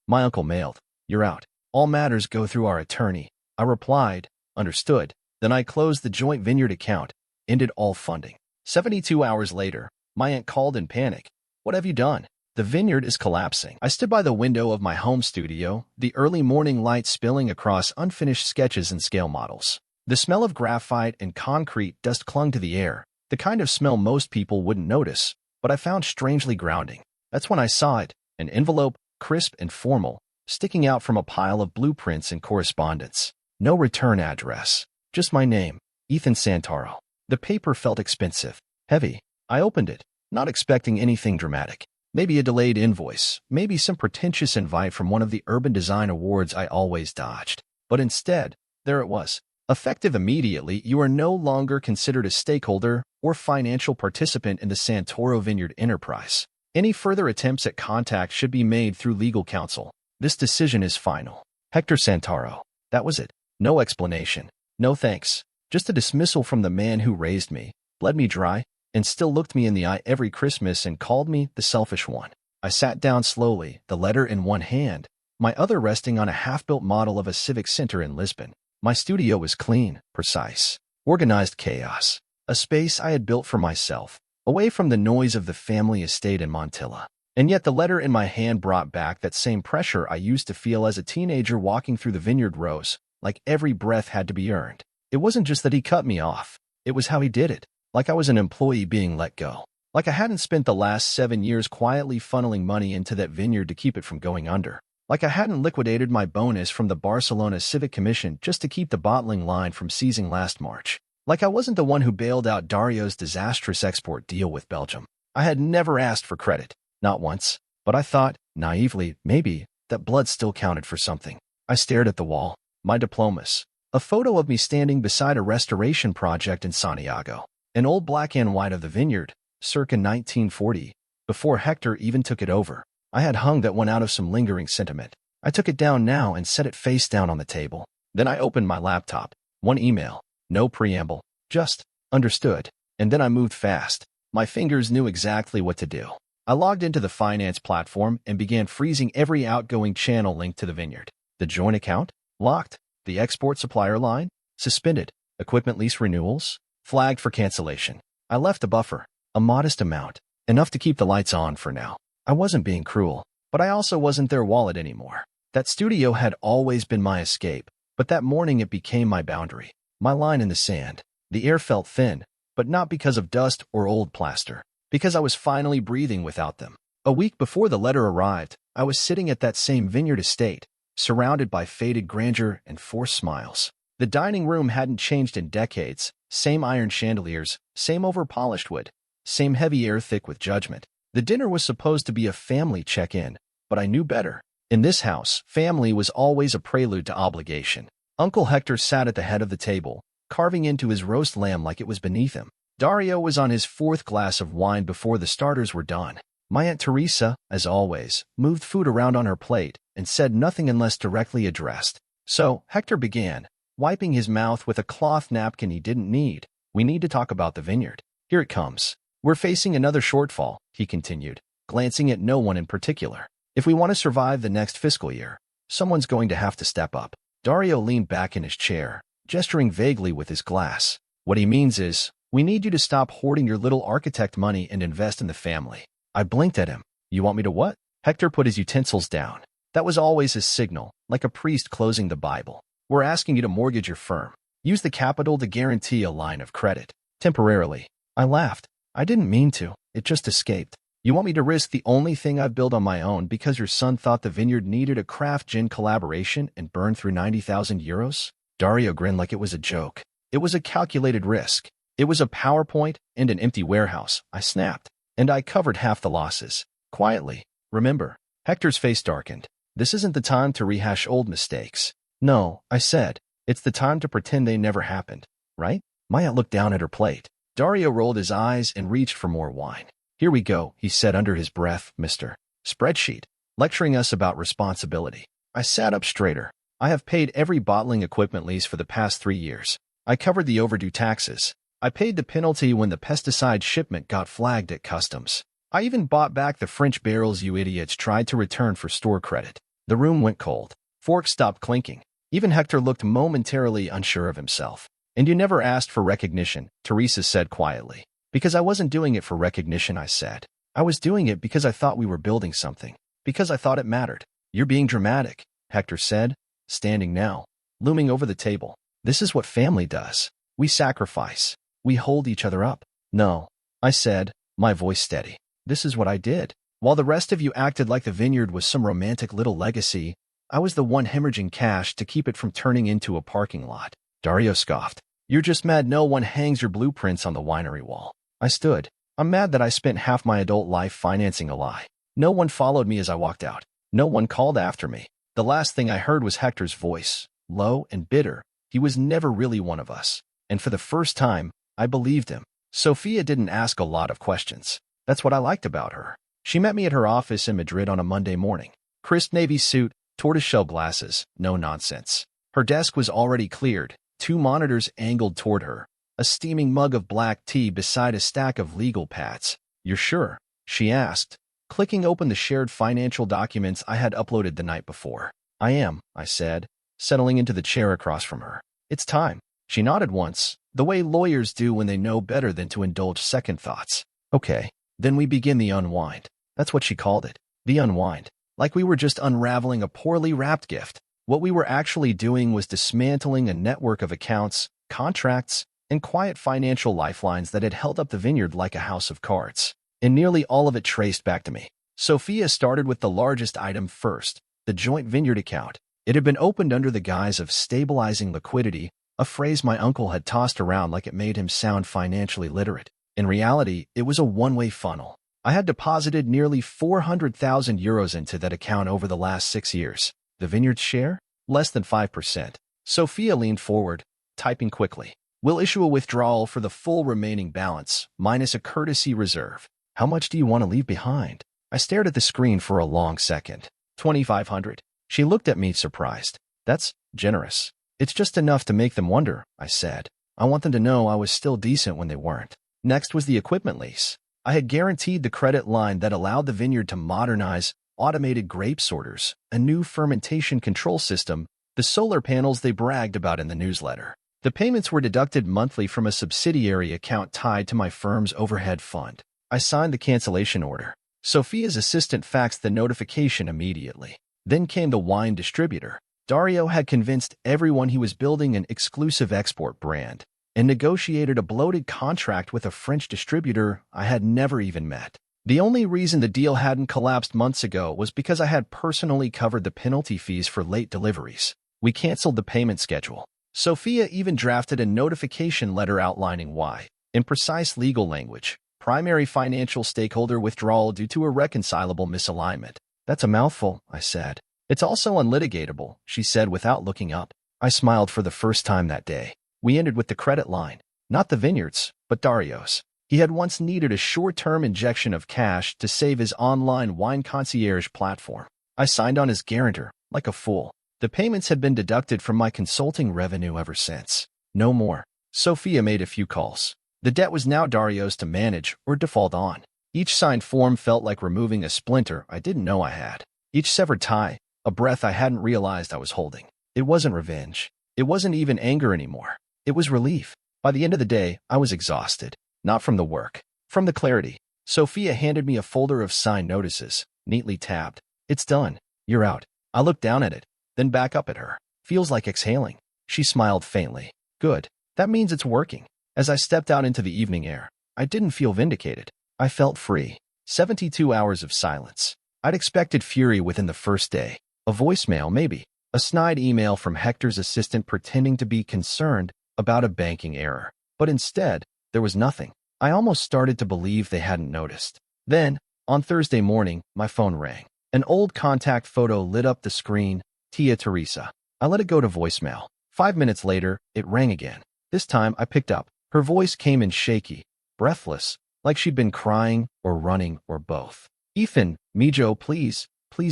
My uncle mailed. You're out. All matters go through our attorney. I replied, understood. Then I closed the joint Vineyard account, ended all funding. 72 hours later, my aunt called in panic. What have you done? The Vineyard is collapsing. I stood by the window of my home studio, the early morning light spilling across unfinished sketches and scale models. The smell of graphite and concrete dust clung to the air, the kind of smell most people wouldn't notice, but I found strangely grounding. That's when I saw it, an envelope, crisp and formal, sticking out from a pile of blueprints and correspondence. No return address. Just my name, Ethan Santoro. The paper felt expensive, heavy. I opened it, not expecting anything dramatic. Maybe a delayed invoice, maybe some pretentious invite from one of the urban design awards I always dodged. But instead, there it was. Effective immediately, you are no longer considered a stakeholder or financial participant in the Santoro Vineyard enterprise. Any further attempts at contact should be made through legal counsel. This decision is final. Hector Santoro. That was it. No explanation. No thanks. Just a dismissal from the man who raised me, bled me dry, and still looked me in the eye every Christmas and called me the selfish one. I sat down slowly, the letter in one hand, my other resting on a half-built model of a civic center in Lisbon. My studio was clean, precise, organized chaos, a space I had built for myself, away from the noise of the family estate in Montilla. And yet the letter in my hand brought back that same pressure I used to feel as a teenager walking through the Vineyard rows, like every breath had to be earned. It wasn't just that he cut me off, it was how he did it. Like I was an employee being let go. Like I hadn't spent the last 7 years quietly funneling money into that vineyard to keep it from going under. Like I hadn't liquidated my bonus from the Barcelona Civic Commission just to keep the bottling line from seizing last March. Like I wasn't the one who bailed out Dario's disastrous export deal with Belgium. I had never asked for credit, not once. But I thought, naively, maybe, that blood still counted for something. I stared at the wall. My diplomas. A photo of me standing beside a restoration project in Santiago. An old black and white of the Vineyard, circa 1940, before Hector even took it over. I had hung that one out of some lingering sentiment. I took it down now and set it face down on the table. Then I opened my laptop. One email. No preamble. Just, understood. And then I moved fast. My fingers knew exactly what to do. I logged into the finance platform and began freezing every outgoing channel linked to the Vineyard. The joint account? Locked. The export supplier line? Suspended. Equipment lease renewals? Flagged for cancellation. I left a buffer. A modest amount. Enough to keep the lights on for now. I wasn't being cruel, but I also wasn't their wallet anymore. That studio had always been my escape, but that morning it became my boundary. My line in the sand. The air felt thin, but not because of dust or old plaster. Because I was finally breathing without them. A week before the letter arrived, I was sitting at that same Vineyard estate, surrounded by faded grandeur and forced smiles. The dining room hadn't changed in decades. Same iron chandeliers, same over-polished wood, same heavy air thick with judgment. The dinner was supposed to be a family check-in, but I knew better. In this house, family was always a prelude to obligation. Uncle Hector sat at the head of the table, carving into his roast lamb like it was beneath him. Dario was on his 4th glass of wine before the starters were done. My Aunt Teresa, as always, moved food around on her plate and said nothing unless directly addressed. So, Hector began, wiping his mouth with a cloth napkin he didn't need. We need to talk about the Vineyard. Here it comes. We're facing another shortfall, he continued, glancing at no one in particular. If we want to survive the next fiscal year, someone's going to have to step up. Dario leaned back in his chair, gesturing vaguely with his glass. What he means is, we need you to stop hoarding your little architect money and invest in the family. I blinked at him. You want me to what? Hector put his utensils down. That was always his signal, like a priest closing the Bible. We're asking you to mortgage your firm. Use the capital to guarantee a line of credit. Temporarily. I laughed. I didn't mean to. It just escaped. You want me to risk the only thing I've built on my own because your son thought the Vineyard needed a craft gin collaboration and burn through 90,000 euros? Dario grinned like it was a joke. It was a calculated risk. It was a PowerPoint and an empty warehouse. I snapped. And I covered half the losses. Quietly. Remember. Hector's face darkened. This isn't the time to rehash old mistakes. No, I said. It's the time to pretend they never happened. Right? Maya looked down at her plate. Dario rolled his eyes and reached for more wine. Here we go, he said under his breath, Mr. Spreadsheet, lecturing us about responsibility. I sat up straighter. I have paid every bottling equipment lease for the past 3 years. I covered the overdue taxes. I paid the penalty when the pesticide shipment got flagged at customs. I even bought back the French barrels you idiots tried to return for store credit. The room went cold. Forks stopped clinking. Even Hector looked momentarily unsure of himself. "And you never asked for recognition," Teresa said quietly. "Because I wasn't doing it for recognition," I said. "I was doing it because I thought we were building something. Because I thought it mattered." "You're being dramatic," Hector said, standing now, looming over the table. "This is what family does. We sacrifice. We hold each other up." "No," I said, my voice steady. "This is what I did. While the rest of you acted like the Vineyard was some romantic little legacy, I was the one hemorrhaging cash to keep it from turning into a parking lot." Dario scoffed. "You're just mad no one hangs your blueprints on the winery wall." I stood. "I'm mad that I spent half my adult life financing a lie. No one followed me as I walked out. No one called after me. The last thing I heard was Hector's voice, low and bitter. He was never really one of us. And for the first time, I believed him. Sophia didn't ask a lot of questions. That's what I liked about her. She met me at her office in Madrid on a Monday morning. Crisp navy suit, tortoiseshell glasses, no nonsense. Her desk was already cleared, 2 monitors angled toward her, a steaming mug of black tea beside a stack of legal pads. "You're sure?" she asked, clicking open the shared financial documents I had uploaded the night before. "I am," I said, settling into the chair across from her. "It's time." She nodded once, the way lawyers do when they know better than to indulge second thoughts. "Okay, then we begin the unwind." That's what she called it, the unwind. Like we were just unraveling a poorly wrapped gift. What we were actually doing was dismantling a network of accounts, contracts, and quiet financial lifelines that had held up the Vineyard like a house of cards. And nearly all of it traced back to me. Sophia started with the largest item first, the joint Vineyard account. It had been opened under the guise of stabilizing liquidity, a phrase my uncle had tossed around like it made him sound financially literate. In reality, it was a one-way funnel. I had deposited nearly 400,000 euros into that account over the last 6 years. The Vineyard's share? Less than 5%. Sophia leaned forward, typing quickly. "We'll issue a withdrawal for the full remaining balance, minus a courtesy reserve. How much do you want to leave behind?" I stared at the screen for a long second. 2,500. She looked at me surprised. "That's generous." "It's just enough to make them wonder," I said. "I want them to know I was still decent when they weren't." Next was the equipment lease. I had guaranteed the credit line that allowed the Vineyard to modernize automated grape sorters, a new fermentation control system, the solar panels they bragged about in the newsletter. The payments were deducted monthly from a subsidiary account tied to my firm's overhead fund. I signed the cancellation order. Sophia's assistant faxed the notification immediately. Then came the wine distributor. Dario had convinced everyone he was building an exclusive export brand and negotiated a bloated contract with a French distributor I had never even met. The only reason the deal hadn't collapsed months ago was because I had personally covered the penalty fees for late deliveries. We canceled the payment schedule. Sophia even drafted a notification letter outlining why, in precise legal language, primary financial stakeholder withdrawal due to irreconcilable misalignment. "That's a mouthful," I said. "It's also unlitigatable," she said without looking up. I smiled for the first time that day. We ended with the credit line. Not the Vineyard's, but Dario's. He had once needed a short-term injection of cash to save his online wine concierge platform. I signed on as guarantor, like a fool. The payments had been deducted from my consulting revenue ever since. No more. Sophia made a few calls. The debt was now Dario's to manage or default on. Each signed form felt like removing a splinter I didn't know I had. Each severed tie, a breath I hadn't realized I was holding. It wasn't revenge. It wasn't even anger anymore. It was relief. By the end of the day, I was exhausted. Not from the work, from the clarity. Sophia handed me a folder of signed notices, neatly tabbed. "It's done. You're out." I looked down at it, then back up at her. "Feels like exhaling." She smiled faintly. "Good. That means it's working." As I stepped out into the evening air, I didn't feel vindicated. I felt free. 72 hours of silence. I'd expected fury within the first day. A voicemail, maybe. A snide email from Hector's assistant pretending to be concerned about a banking error. But instead, there was nothing. I almost started to believe they hadn't noticed. Then, on Thursday morning, my phone rang. An old contact photo lit up the screen. Tia Teresa. I let it go to voicemail. 5 minutes later, it rang again. This time, I picked up. Her voice came in shaky, breathless, like she'd been crying or running or both. "Ethan, Mijo, please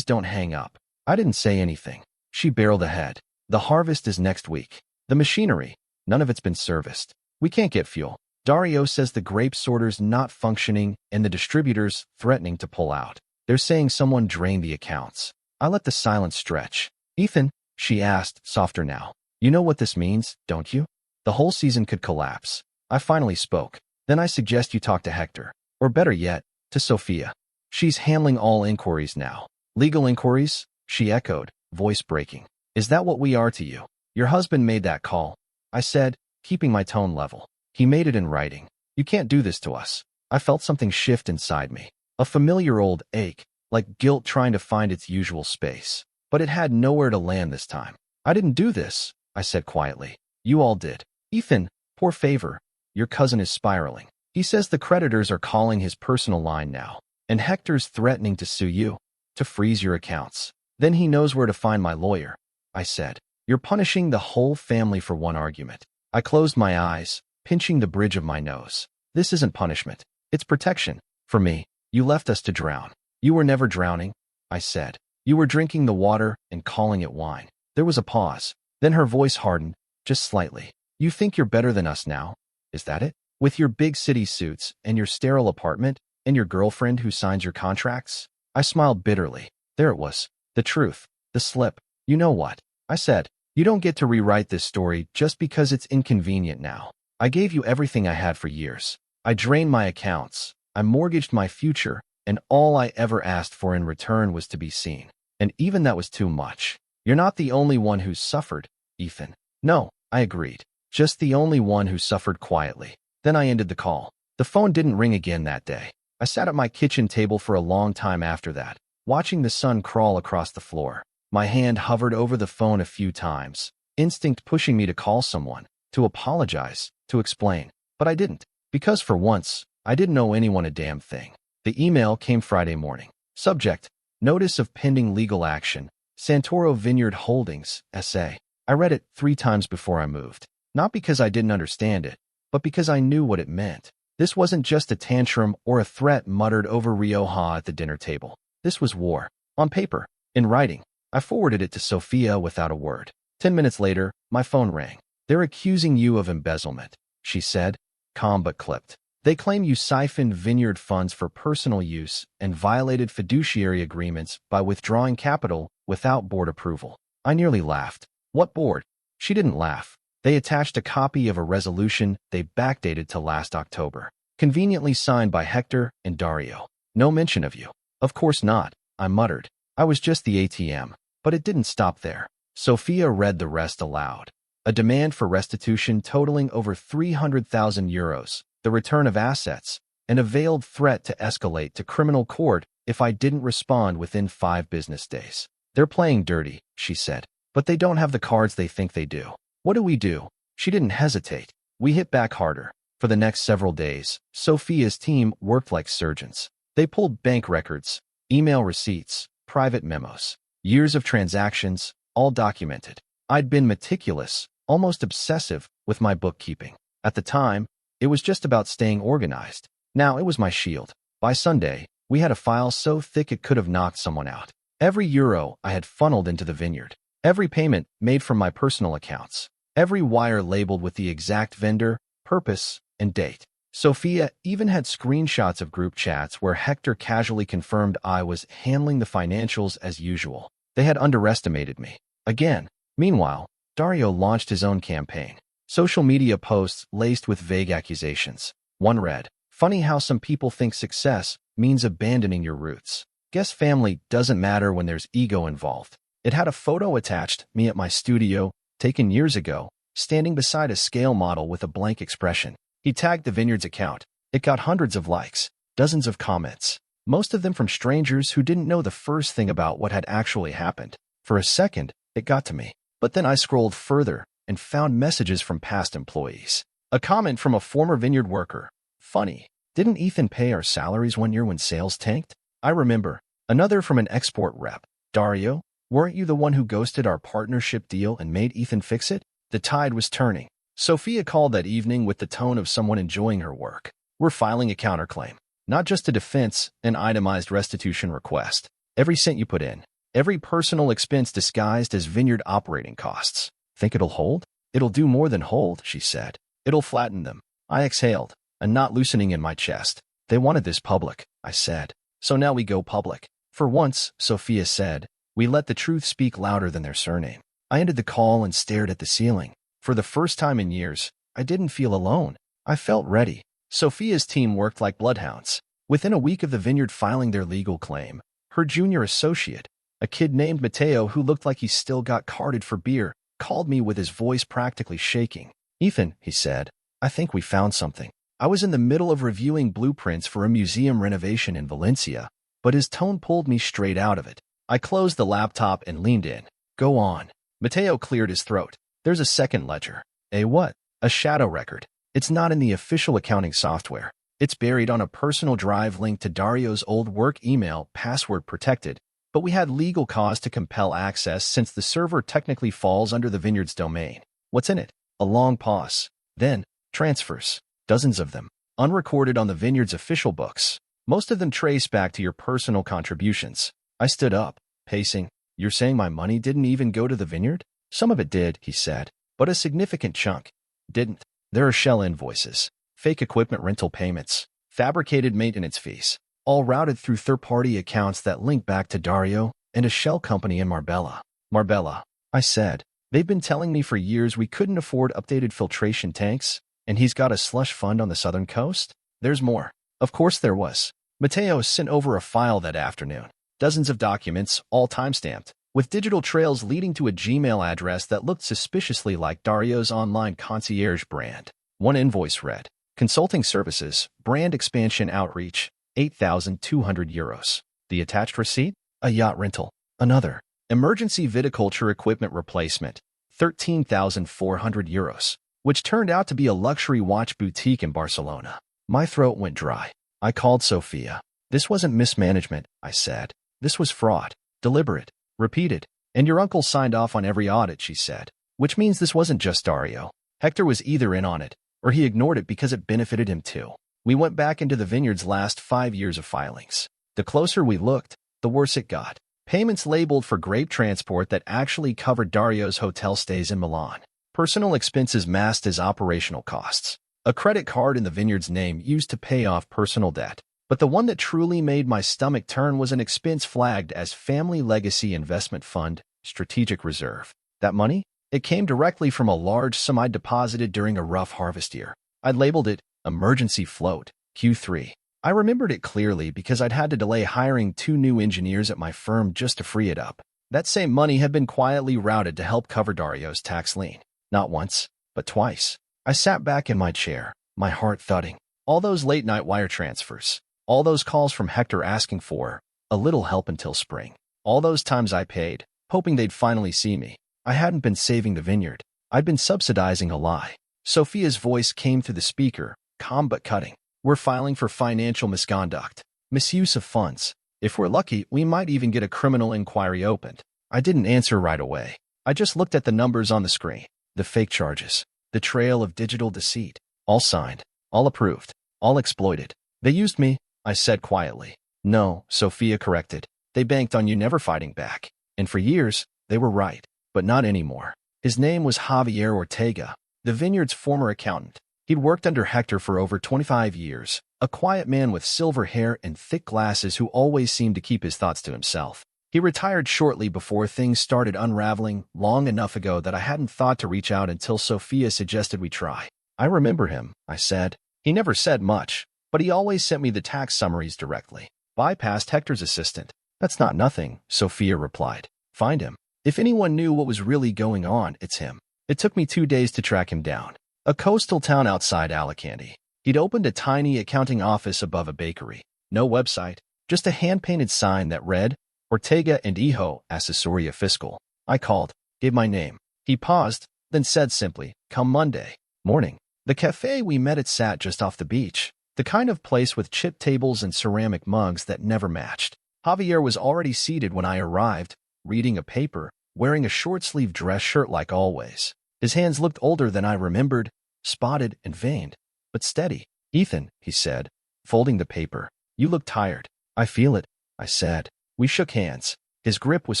don't hang up." I didn't say anything. She barreled ahead. "The harvest is next week. The machinery, none of it's been serviced. We can't get fuel. Dario says the grape sorter's not functioning and the distributor's threatening to pull out. They're saying someone drained the accounts. I let the silence stretch. Ethan, she asked, softer now. You know what this means, don't you? The whole season could collapse. I finally spoke. Then I suggest you talk to Hector. Or better yet, to Sophia. She's handling all inquiries now. Legal inquiries? She echoed, voice breaking. Is that what we are to you? Your husband made that call, I said, keeping my tone level. He made it in writing. You can't do this to us. I felt something shift inside me. A familiar old ache, like guilt trying to find its usual space. But it had nowhere to land this time. I didn't do this, I said quietly. You all did. Ethan, poor favor. Your cousin is spiraling. He says the creditors are calling his personal line now. And Hector's threatening to sue you, to freeze your accounts. Then he knows where to find my lawyer, I said. You're punishing the whole family for one argument. I closed my eyes, pinching the bridge of my nose. This isn't punishment. It's protection. For me, you left us to drown. You were never drowning, I said. You were drinking the water and calling it wine. There was a pause. Then her voice hardened, just slightly. You think you're better than us now? Is that it? With your big city suits and your sterile apartment and your girlfriend who signs your contracts? I smiled bitterly. There it was. The truth. The slip. You know what? I said. You don't get to rewrite this story just because it's inconvenient now. I gave you everything I had for years. I drained my accounts. I mortgaged my future, and all I ever asked for in return was to be seen. And even that was too much. You're not the only one who's suffered, Ethan. No, I agreed. Just the only one who suffered quietly. Then I ended the call. The phone didn't ring again that day. I sat at my kitchen table for a long time after that, watching the sun crawl across the floor. My hand hovered over the phone a few times, instinct pushing me to call someone, to apologize, to explain. But I didn't, because for once, I didn't owe anyone a damn thing. The email came Friday morning. Subject: Notice of pending legal action. Santoro Vineyard Holdings, S.A. I read it 3 times before I moved. Not because I didn't understand it, but because I knew what it meant. This wasn't just a tantrum or a threat muttered over Rioja at the dinner table. This was war. On paper. In writing. I forwarded it to Sophia without a word. 10 minutes later, my phone rang. They're accusing you of embezzlement, she said, calm but clipped. They claim you siphoned Vineyard funds for personal use and violated fiduciary agreements by withdrawing capital without board approval. I nearly laughed. What board? She didn't laugh. They attached a copy of a resolution they backdated to last October, conveniently signed by Hector and Dario. No mention of you. Of course not, I muttered. I was just the ATM. But it didn't stop there. Sophia read the rest aloud. A demand for restitution totaling over 300,000 euros, the return of assets, and a veiled threat to escalate to criminal court if I didn't respond within 5 business days. They're playing dirty, she said, but they don't have the cards they think they do. What do we do? She didn't hesitate. We hit back harder. For the next several days, Sophia's team worked like surgeons. They pulled bank records, email receipts, private memos. Years of transactions, all documented. I'd been meticulous, almost obsessive, with my bookkeeping. At the time, it was just about staying organized. Now it was my shield. By Sunday, we had a file so thick it could have knocked someone out. Every euro I had funneled into the Vineyard. Every payment made from my personal accounts. Every wire labeled with the exact vendor, purpose, and date. Sophia even had screenshots of group chats where Hector casually confirmed I was handling the financials as usual. They had underestimated me. Again. Meanwhile, Dario launched his own campaign. Social media posts laced with vague accusations. One read, "Funny how some people think success means abandoning your roots. Guess family doesn't matter when there's ego involved." It had a photo attached, me at my studio, taken years ago, standing beside a scale model with a blank expression. He tagged the Vineyard's account. It got hundreds of likes, dozens of comments. Most of them from strangers who didn't know the first thing about what had actually happened. For a second, it got to me. But then I scrolled further and found messages from past employees. A comment from a former Vineyard worker. "Funny. Didn't Ethan pay our salaries one year when sales tanked?" I remember. Another from an export rep. "Dario, weren't you the one who ghosted our partnership deal and made Ethan fix it?" The tide was turning. Sophia called that evening with the tone of someone enjoying her work. "We're filing a counterclaim. Not just a defense, an itemized restitution request. Every cent you put in. Every personal expense disguised as Vineyard operating costs. Think it'll hold?" "It'll do more than hold," she said. "It'll flatten them." I exhaled, a knot loosening in my chest. "They wanted this public," I said. "So now we go public." "For once," Sophia said, We let the truth speak louder than their surname. I ended the call and stared at the ceiling. For the first time in years, I didn't feel alone. I felt ready. Sophia's team worked like bloodhounds. Within a week of the Vineyard filing their legal claim, her junior associate, a kid named Mateo who looked like he still got carded for beer, called me with his voice practically shaking. "Ethan," he said, "I think we found something." I was in the middle of reviewing blueprints for a museum renovation in Valencia, but his tone pulled me straight out of it. I closed the laptop and leaned in. "Go on." Mateo cleared his throat. "There's a second ledger." "A what?" "A shadow record. It's not in the official accounting software. It's buried on a personal drive linked to Dario's old work email, password protected, but we had legal cause to compel access since the server technically falls under the Vineyard's domain." "What's in it?" A long pause. Then, transfers. Dozens of them. Unrecorded on the Vineyard's official books. Most of them trace back to your personal contributions. I stood up, pacing. "You're saying my money didn't even go to the Vineyard?" "Some of it did," he said, "but a significant chunk didn't. There are shell invoices, fake equipment rental payments, fabricated maintenance fees, all routed through third-party accounts that link back to Dario and a shell company in Marbella." "Marbella," I said. "They've been telling me for years we couldn't afford updated filtration tanks, and he's got a slush fund on the southern coast?" "There's more." Of course there was. Mateo sent over a file that afternoon. Dozens of documents, all timestamped, with digital trails leading to a Gmail address that looked suspiciously like Dario's online concierge brand. One invoice read, "Consulting services, brand expansion outreach, €8,200. The attached receipt? A yacht rental." Another, "Emergency viticulture equipment replacement, €13,400, which turned out to be a luxury watch boutique in Barcelona." My throat went dry. I called Sophia. "This wasn't mismanagement," I said. "This was fraud. Deliberate. Repeated. And your uncle signed off on every audit," she said. "Which means this wasn't just Dario. Hector was either in on it, or he ignored it because it benefited him too." We went back into the Vineyard's last 5 years of filings. The closer we looked, the worse it got. Payments labeled for grape transport that actually covered Dario's hotel stays in Milan. Personal expenses masked as operational costs. A credit card in the Vineyard's name used to pay off personal debt. But the one that truly made my stomach turn was an expense flagged as Family Legacy Investment Fund, Strategic Reserve. That money? It came directly from a large sum I'd deposited during a rough harvest year. I'd labeled it Emergency Float, Q3. I remembered it clearly because I'd had to delay hiring 2 new engineers at my firm just to free it up. That same money had been quietly routed to help cover Dario's tax lien. Not once, but twice. I sat back in my chair, my heart thudding. All those late-night wire transfers. All those calls from Hector asking for a little help until spring. All those times I paid, hoping they'd finally see me. I hadn't been saving the Vineyard. I'd been subsidizing a lie. Sophia's voice came through the speaker, calm but cutting. "We're filing for financial misconduct. Misuse of funds. If we're lucky, we might even get a criminal inquiry opened." I didn't answer right away. I just looked at the numbers on the screen. The fake charges. The trail of digital deceit. All signed. All approved. All exploited. "They used me," I said quietly. "No," Sophia corrected. "They banked on you never fighting back. And for years, they were right. But not anymore." His name was Javier Ortega, the Vineyard's former accountant. He'd worked under Hector for over 25 years, a quiet man with silver hair and thick glasses who always seemed to keep his thoughts to himself. He retired shortly before things started unraveling, long enough ago that I hadn't thought to reach out until Sophia suggested we try. "I remember him," I said. "He never said much, but he always sent me the tax summaries directly. Bypassed Hector's assistant." "That's not nothing," Sophia replied. "Find him. If anyone knew what was really going on, it's him." It took me 2 days to track him down. A coastal town outside Alicante. He'd opened a tiny accounting office above a bakery. No website, just a hand-painted sign that read, "Ortega and Hijo, Asesoría Fiscal." I called, gave my name. He paused, then said simply, "Come Monday morning." The cafe we met at sat just off the beach, the kind of place with chip tables and ceramic mugs that never matched. Javier was already seated when I arrived, reading a paper, wearing a short-sleeved dress shirt like always. His hands looked older than I remembered, spotted and veined, but steady. "Ethan," he said, folding the paper, "you look tired." "I feel it," I said. We shook hands. His grip was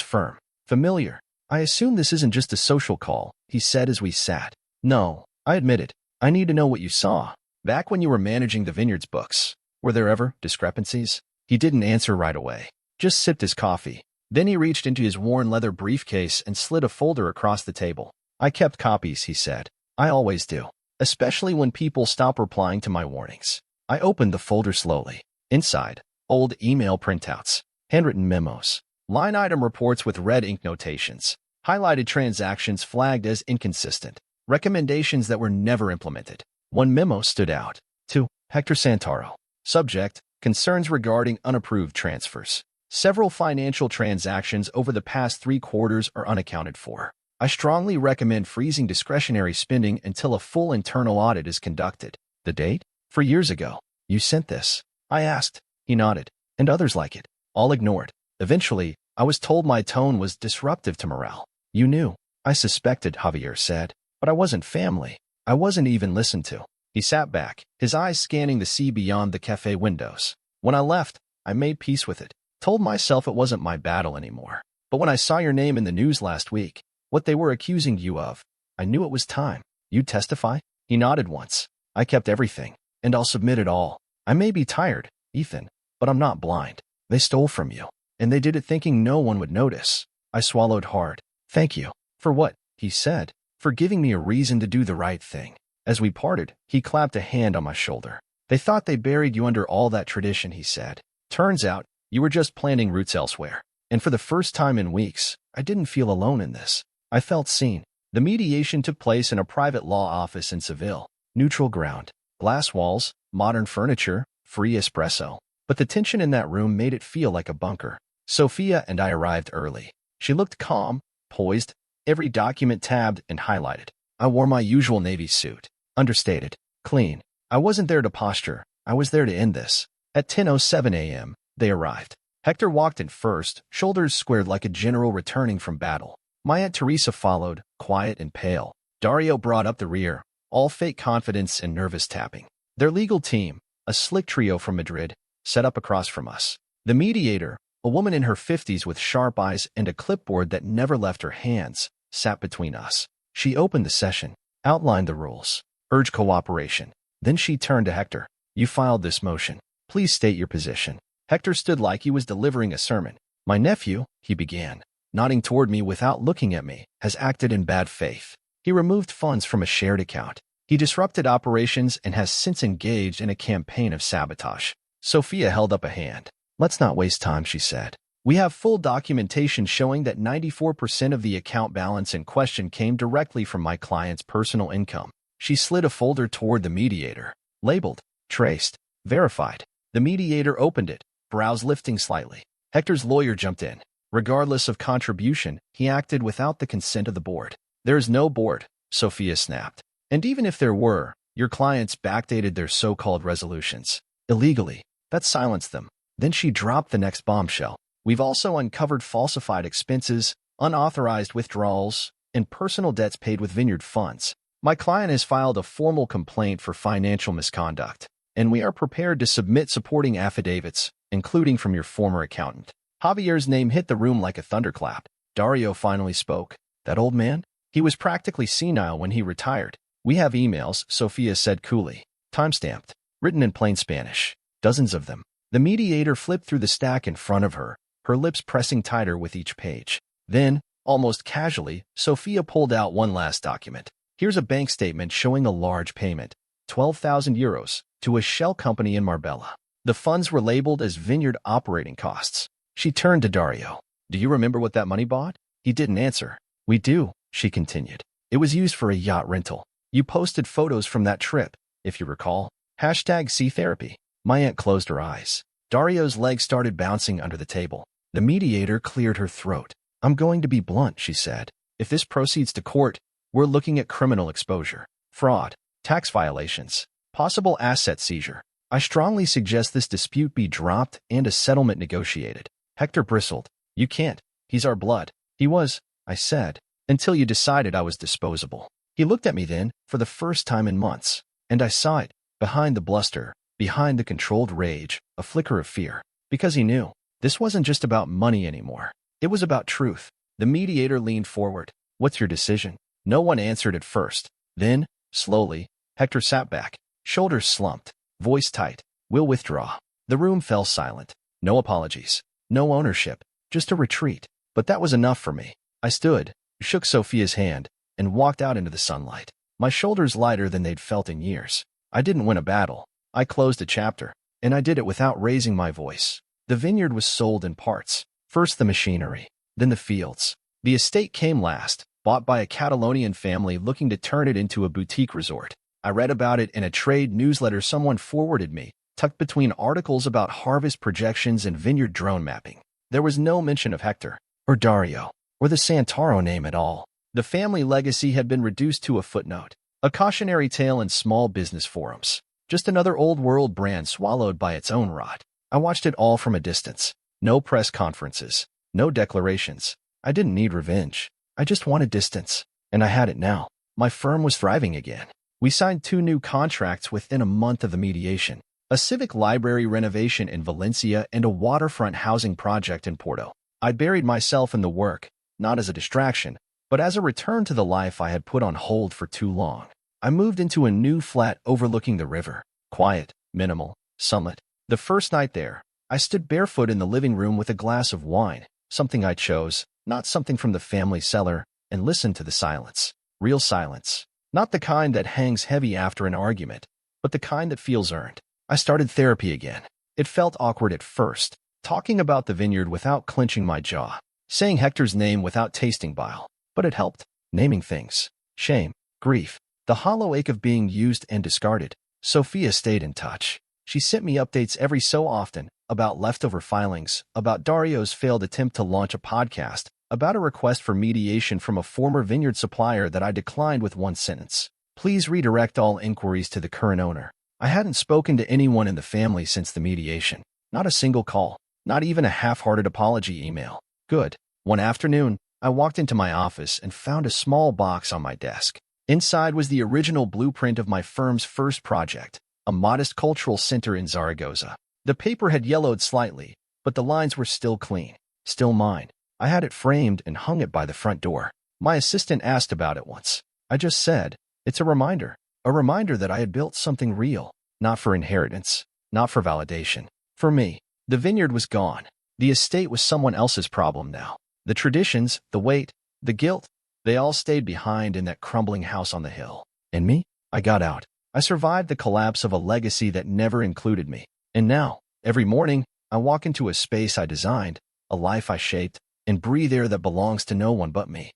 firm, familiar. "I assume this isn't just a social call," he said as we sat. "No," I admitted. "I need to know what you saw. Back when you were managing the Vineyard's books, were there ever discrepancies?" He didn't answer right away, just sipped his coffee. Then he reached into his worn leather briefcase and slid a folder across the table. I kept copies, he said. I always do. Especially when people stop replying to my warnings. I opened the folder slowly. Inside, old email printouts, handwritten memos, line item reports with red ink notations, highlighted transactions flagged as inconsistent, recommendations that were never implemented. One memo stood out. To Hector Santoro. Subject, concerns regarding unapproved transfers. Several financial transactions over the past 3 quarters are unaccounted for. I strongly recommend freezing discretionary spending until a full internal audit is conducted. The date? For years ago. You sent this? I asked. He nodded. And others like it. All ignored. Eventually, I was told my tone was disruptive to morale. You knew. I suspected, Javier said. But I wasn't family. I wasn't even listened to. He sat back, his eyes scanning the sea beyond the cafe windows. When I left, I made peace with it. Told myself it wasn't my battle anymore. But when I saw your name in the news last week, what they were accusing you of, I knew it was time. You'd testify? He nodded once. I kept everything, and I'll submit it all. I may be tired, Ethan, but I'm not blind. They stole from you, and they did it thinking no one would notice. I swallowed hard. Thank you. For what? He said. For giving me a reason to do the right thing. As we parted, he clapped a hand on my shoulder. They thought they buried you under all that tradition, he said. Turns out, you were just planting roots elsewhere. And for the first time in weeks, I didn't feel alone in this. I felt seen. The mediation took place in a private law office in Seville. Neutral ground. Glass walls, modern furniture, free espresso. But the tension in that room made it feel like a bunker. Sophia and I arrived early. She looked calm, poised, every document tabbed and highlighted. I wore my usual navy suit. Understated. Clean. I wasn't there to posture. I was there to end this. At 10:07 a.m., they arrived. Hector walked in first, shoulders squared like a general returning from battle. My Aunt Teresa followed, quiet and pale. Dario brought up the rear, all fake confidence and nervous tapping. Their legal team, a slick trio from Madrid, set up across from us. The mediator, a woman in her 50s with sharp eyes and a clipboard that never left her hands, sat between us. She opened the session, outlined the rules, urged cooperation. Then she turned to Hector. You filed this motion. Please state your position. Hector stood like he was delivering a sermon. My nephew, he began, nodding toward me without looking at me, has acted in bad faith. He removed funds from a shared account. He disrupted operations and has since engaged in a campaign of sabotage. Sophia held up a hand. Let's not waste time, she said. We have full documentation showing that 94% of the account balance in question came directly from my client's personal income. She slid a folder toward the mediator. Labeled, traced, verified. The mediator opened it, brows lifting slightly. Hector's lawyer jumped in. Regardless of contribution, he acted without the consent of the board. There is no board, Sophia snapped. And even if there were, your clients backdated their so-called resolutions. Illegally. That silenced them. Then she dropped the next bombshell. We've also uncovered falsified expenses, unauthorized withdrawals, and personal debts paid with Vineyard funds. My client has filed a formal complaint for financial misconduct, and we are prepared to submit supporting affidavits, including from your former accountant. Javier's name hit the room like a thunderclap. Dario finally spoke. That old man? He was practically senile when he retired. We have emails, Sophia said coolly. Timestamped. Written in plain Spanish. Dozens of them. The mediator flipped through the stack in front of her, her lips pressing tighter with each page. Then, almost casually, Sophia pulled out one last document. Here's a bank statement showing a large payment, 12,000 euros, to a shell company in Marbella. The funds were labeled as Vineyard operating costs. She turned to Dario. Do you remember what that money bought? He didn't answer. We do, she continued. It was used for a yacht rental. You posted photos from that trip, if you recall. #sea therapy. My aunt closed her eyes. Dario's legs started bouncing under the table. The mediator cleared her throat. I'm going to be blunt, she said. If this proceeds to court, we're looking at criminal exposure, fraud, tax violations, possible asset seizure. I strongly suggest this dispute be dropped and a settlement negotiated. Hector bristled. You can't. He's our blood. He was, I said, until you decided I was disposable. He looked at me then, for the first time in months, and I saw it, behind the bluster, behind the controlled rage, a flicker of fear, because he knew. This wasn't just about money anymore. It was about truth. The mediator leaned forward. What's your decision? No one answered at first. Then, slowly, Hector sat back, shoulders slumped, voice tight. We'll withdraw. The room fell silent. No apologies. No ownership. just a retreat. But that was enough for me. I stood, shook Sophia's hand, and walked out into the sunlight, my shoulders lighter than they'd felt in years. I didn't win a battle. I closed a chapter, and I did it without raising my voice. The vineyard was sold in parts. First the machinery, then the fields. The estate came last, bought by a Catalonian family looking to turn it into a boutique resort. I read about it in a trade newsletter someone forwarded me, tucked between articles about harvest projections and vineyard drone mapping. There was no mention of Hector, or Dario, or the Santoro name at all. The family legacy had been reduced to a footnote, a cautionary tale in small business forums. Just another old-world brand swallowed by its own rot. I watched it all from a distance. No press conferences, no declarations. I didn't need revenge. I just wanted distance, and I had it now. My firm was thriving again. We signed 2 new contracts within a month of the mediation, a civic library renovation in Valencia and a waterfront housing project in Porto. I buried myself in the work, not as a distraction, but as a return to the life I had put on hold for too long. I moved into a new flat overlooking the river. Quiet, minimal, sunlit. The first night there, I stood barefoot in the living room with a glass of wine, something I chose, not something from the family cellar, and listened to the silence. Real silence. Not the kind that hangs heavy after an argument, but the kind that feels earned. I started therapy again. It felt awkward at first, talking about the vineyard without clenching my jaw, saying Hector's name without tasting bile. But it helped. Naming things. Shame, grief, the hollow ache of being used and discarded. Sophia stayed in touch. She sent me updates every so often, about leftover filings, about Dario's failed attempt to launch a podcast, about a request for mediation from a former vineyard supplier that I declined with one sentence. Please redirect all inquiries to the current owner. I hadn't spoken to anyone in the family since the mediation. Not a single call. Not even a half-hearted apology email. Good. One afternoon, I walked into my office and found a small box on my desk. Inside was the original blueprint of my firm's first project, a modest cultural center in Zaragoza. The paper had yellowed slightly, but the lines were still clean, still mine. I had it framed and hung it by the front door. My assistant asked about it once. I just said, it's a reminder that I had built something real, not for inheritance, not for validation. For me, the vineyard was gone. The estate was someone else's problem now. The traditions, the weight, the guilt, they all stayed behind in that crumbling house on the hill. And me? I got out. I survived the collapse of a legacy that never included me. And now, every morning, I walk into a space I designed, a life I shaped, and breathe air that belongs to no one but me.